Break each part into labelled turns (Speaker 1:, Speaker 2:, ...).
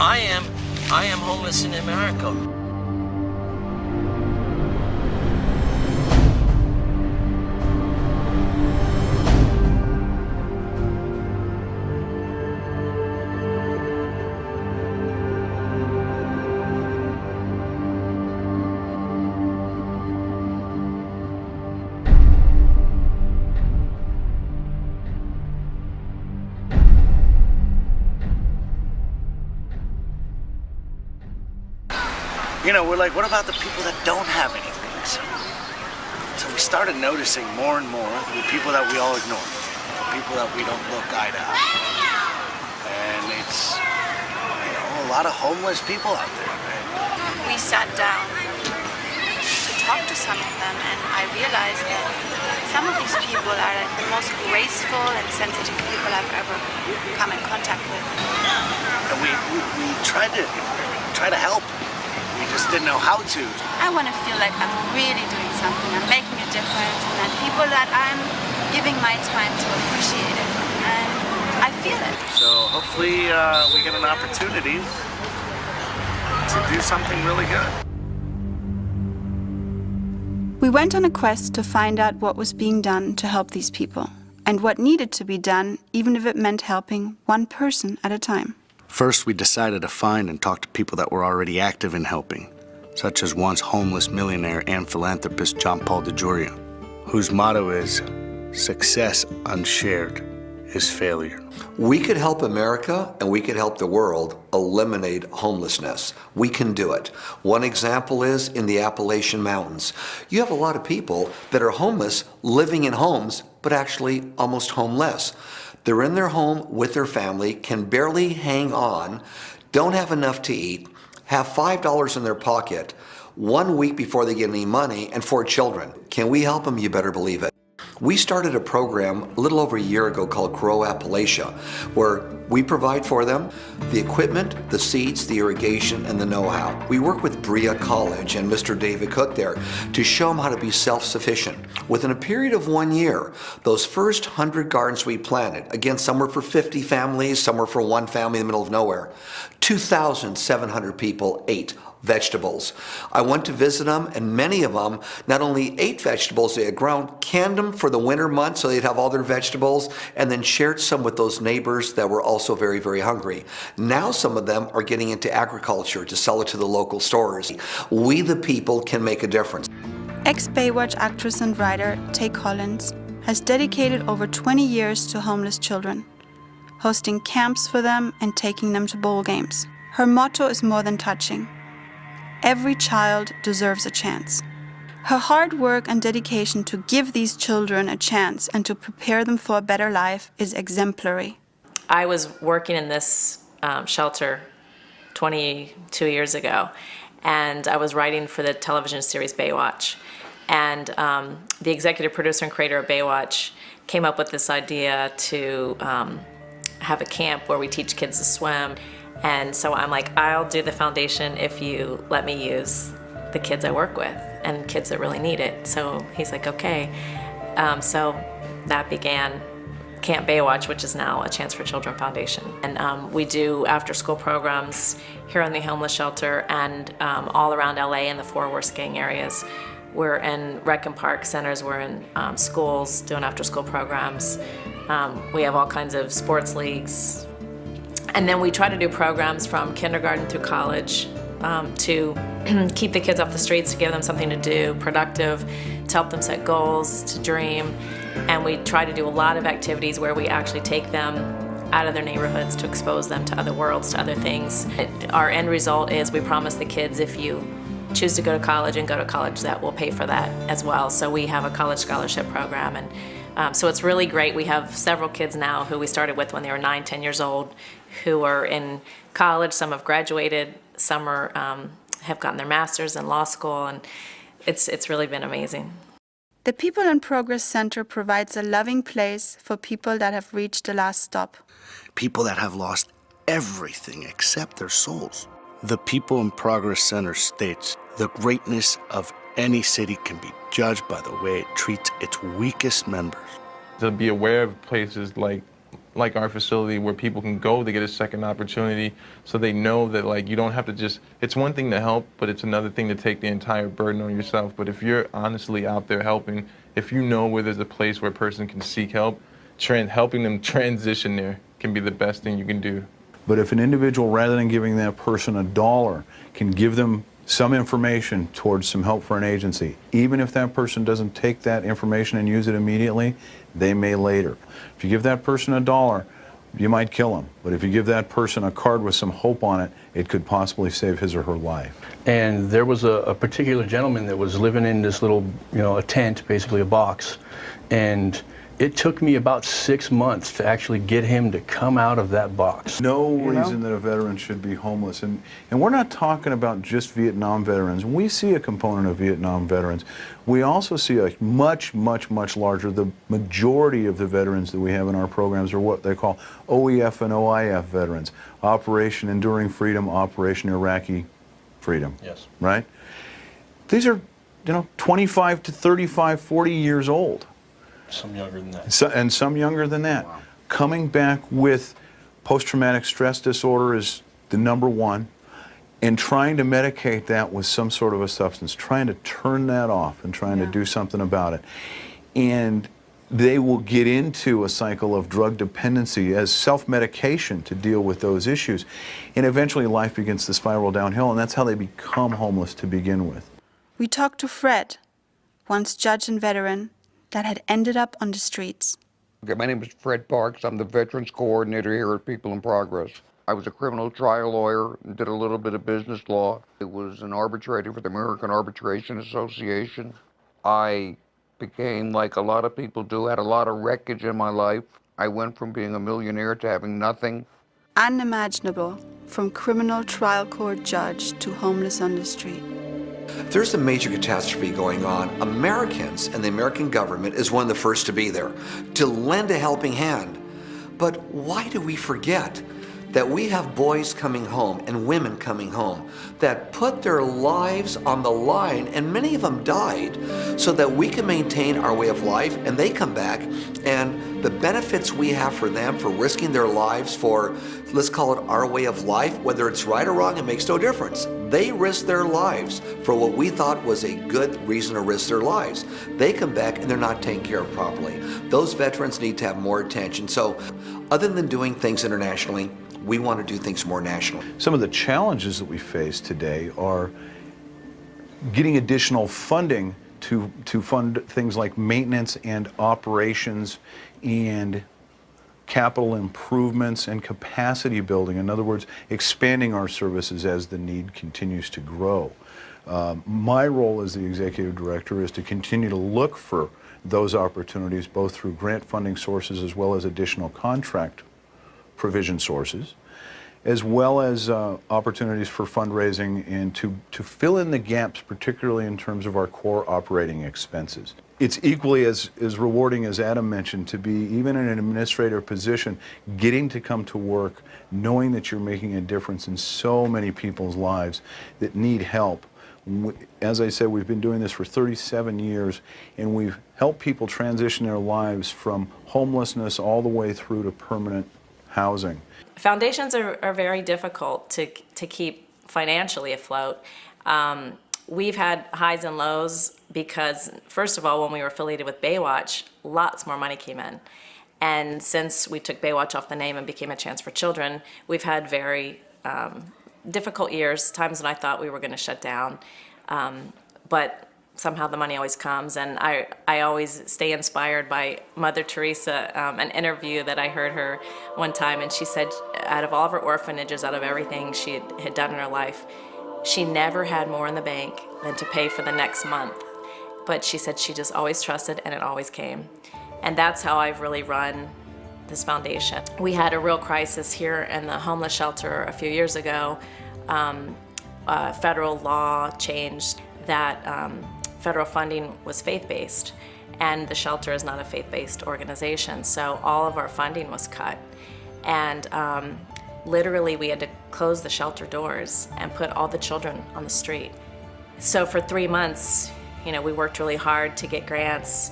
Speaker 1: I am homeless in America.
Speaker 2: You know, we're like, what about the people that don't have anything? So we started noticing more and more the people that we all ignore, the people that we don't look eye to eye. And it's, you know, a lot of homeless people out there, man.
Speaker 3: We sat down to talk to some of them, and I realized that some of these people are like the most graceful and sensitive people I've ever come in contact with.
Speaker 2: And we tried to help. We just didn't know how to.
Speaker 3: I want to feel like I'm really doing something. I'm making a difference, and that people that I'm giving my time to appreciate it. And I feel it.
Speaker 2: So hopefully we get an opportunity to do something really good.
Speaker 4: We went on a quest to find out what was being done to help these people, and what needed to be done, even if it meant helping one person at a time.
Speaker 2: First, we decided to find and talk to people that were already active in helping, such as once homeless millionaire and philanthropist John Paul DeJoria, whose motto is, "Success unshared is failure."
Speaker 5: We could help America and we could help the world eliminate homelessness. We can do it. One example is in the Appalachian Mountains. You have a lot of people that are homeless living in homes, but actually almost homeless. They're in their home with their family, can barely hang on, don't have enough to eat, have $5 in their pocket, 1 week before they get any money, and 4 children. Can we help them? You better believe it. We started a program a little over a year ago called Grow Appalachia, where we provide for them the equipment, the seeds, the irrigation, and the know-how. We work with Berea College and Mr. David Cook there to show them how to be self-sufficient. Within a period of 1 year, those first 100 gardens we planted, again, some were for 50 families, some were for one family in the middle of nowhere, 2,700 people ate vegetables. I went to visit them, and many of them not only ate vegetables they had grown, canned them for the winter months so they'd have all their vegetables, and then shared some with those neighbors that were also very, very hungry. Now some of them are getting into agriculture to sell it to the local stores. We the people can make a difference.
Speaker 4: Ex-Baywatch actress and writer Tay Collins has dedicated over 20 years to homeless children, hosting camps for them and taking them to bowl games. Her motto is more than touching. Every child deserves a chance. Her hard work and dedication to give these children a chance and to prepare them for a better life is exemplary.
Speaker 6: I was working in this shelter 22 years ago, and I was writing for the television series Baywatch. And the executive producer and creator of Baywatch came up with this idea to have a camp where we teach kids to swim. And so I'm like, I'll do the foundation if you let me use the kids I work with and kids that really need it. So he's like, okay. So that began Camp Baywatch, which is now a Chance for Children Foundation. And we do after-school programs here in the homeless shelter and all around LA in the 4 worst gang areas. We're in rec and park centers, we're in schools doing after-school programs. We have all kinds of sports leagues. And then we try to do programs from kindergarten through college to keep the kids off the streets, to give them something to do, productive, to help them set goals, to dream. And we try to do a lot of activities where we actually take them out of their neighborhoods to expose them to other worlds, to other things. Our end result is we promise the kids if you choose to go to college and go to college, that will pay for that as well. So we have a college scholarship program. And so it's really great. We have several kids now who we started with when they were 9, 10 years old, who are in college. Some have graduated, some are, have gotten their master's in law school, and it's really been amazing.
Speaker 4: The People in Progress Center provides a loving place for people that have reached the last stop.
Speaker 2: People that have lost everything except their souls. The People in Progress Center states, the greatness of any city can be judged by the way it treats its weakest members.
Speaker 7: To be aware of places like like our facility where people can go to get a second opportunity, so they know that like you don't have to just, it's one thing to help, but it's another thing to take the entire burden on yourself. But if you're honestly out there helping, if you know where there's a place where a person can seek help, helping them transition there can be the best thing you can do.
Speaker 8: But if an individual, rather than giving that person $1, can give them some information towards some help for an agency, even if that person doesn't take that information and use it immediately, they may later. If you give that person $1, you might kill them. But if you give that person a card with some hope on it, it could possibly save his or her life.
Speaker 9: And there was a particular gentleman that was living in this little, a tent, basically a box. And it took me about 6 months to actually get him to come out of that box.
Speaker 8: No reason that a veteran should be homeless. And we're not talking about just Vietnam veterans. We see a component of Vietnam veterans. We also see a much, much, much larger, the majority of the veterans that we have in our programs are what they call OEF and OIF veterans. Operation Enduring Freedom, Operation Iraqi Freedom.
Speaker 9: Yes.
Speaker 8: Right? These are, 25 to 35, 40 years old.
Speaker 9: Some younger than that.
Speaker 8: And some younger than that. Wow. Coming back with post-traumatic stress disorder is the #1, and trying to medicate that with some sort of a substance, trying to turn that off and trying to do something about it. And they will get into a cycle of drug dependency as self-medication to deal with those issues. And eventually life begins to spiral downhill, and that's how they become homeless to begin with.
Speaker 4: We talked to Fred, once judge and veteran, that had ended up on the streets.
Speaker 10: Okay, my name is Fred Parks. I'm the Veterans Coordinator here at People in Progress. I was a criminal trial lawyer and did a little bit of business law. I was an arbitrator for the American Arbitration Association. I became, like a lot of people do, had a lot of wreckage in my life. I went from being a millionaire to having nothing.
Speaker 4: Unimaginable, from criminal trial court judge to homeless on the street.
Speaker 5: There's a major catastrophe going on. Americans and the American government is one of the first to be there, to lend a helping hand. But why do we forget that we have boys coming home and women coming home that put their lives on the line, and many of them died, so that we can maintain our way of life, and they come back, and the benefits we have for them for risking their lives for, let's call it our way of life, whether it's right or wrong, it makes no difference. They risk their lives for what we thought was a good reason to risk their lives. They come back and they're not taken care of properly. Those veterans need to have more attention. So other than doing things internationally, we want to do things more nationally.
Speaker 8: Some of the challenges that we face today are getting additional funding to fund things like maintenance and operations and capital improvements and capacity building. In other words, expanding our services as the need continues to grow. My role as the executive director is to continue to look for those opportunities, both through grant funding sources as well as additional contract provision sources, as well as opportunities for fundraising and to fill in the gaps, particularly in terms of our core operating expenses. It's equally as rewarding as Adam mentioned to be, even in an administrative position, getting to come to work, knowing that you're making a difference in so many people's lives that need help. As I said, we've been doing this for 37 years, and we've helped people transition their lives from homelessness all the way through to permanent housing.
Speaker 6: Foundations are very difficult to keep financially afloat. We've had highs and lows because, first of all, when we were affiliated with Baywatch, lots more money came in. And since we took Baywatch off the name and became a Chance for Children, we've had very difficult years, times when I thought we were going to shut down. But somehow the money always comes, and I always stay inspired by Mother Teresa, an interview that I heard her one time, and she said out of all of her orphanages, out of everything she had done in her life, she never had more in the bank than to pay for the next month. But she said she just always trusted, and it always came. And that's how I've really run this foundation. We had a real crisis here in the homeless shelter a few years ago. Federal law changed that federal funding was faith-based, and the shelter is not a faith-based organization, so all of our funding was cut. And literally we had to close the shelter doors and put all the children on the street. So for 3 months, we worked really hard to get grants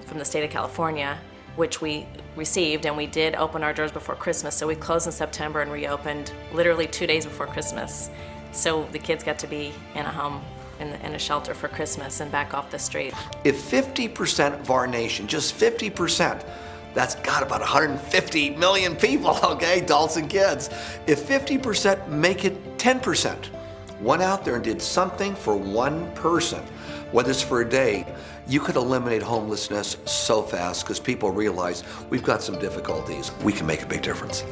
Speaker 6: from the state of California which we received, and we did open our doors before Christmas. So we closed in September and reopened literally 2 days before Christmas. So the kids got to be in a home, in a shelter for Christmas and back off the street.
Speaker 5: If 50% of our nation, just 50%, that's got about 150 million people, okay, adults and kids. If 50% make it 10%, went out there and did something for one person, whether it's for a day, you could eliminate homelessness so fast because people realize we've got some difficulties. We can make a big difference.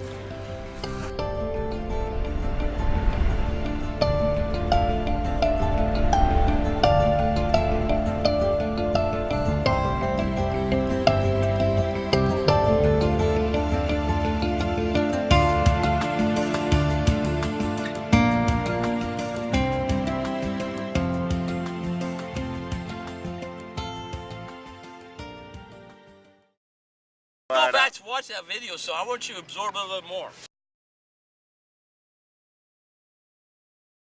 Speaker 1: Go back to watch that video, so I want you to absorb a little more.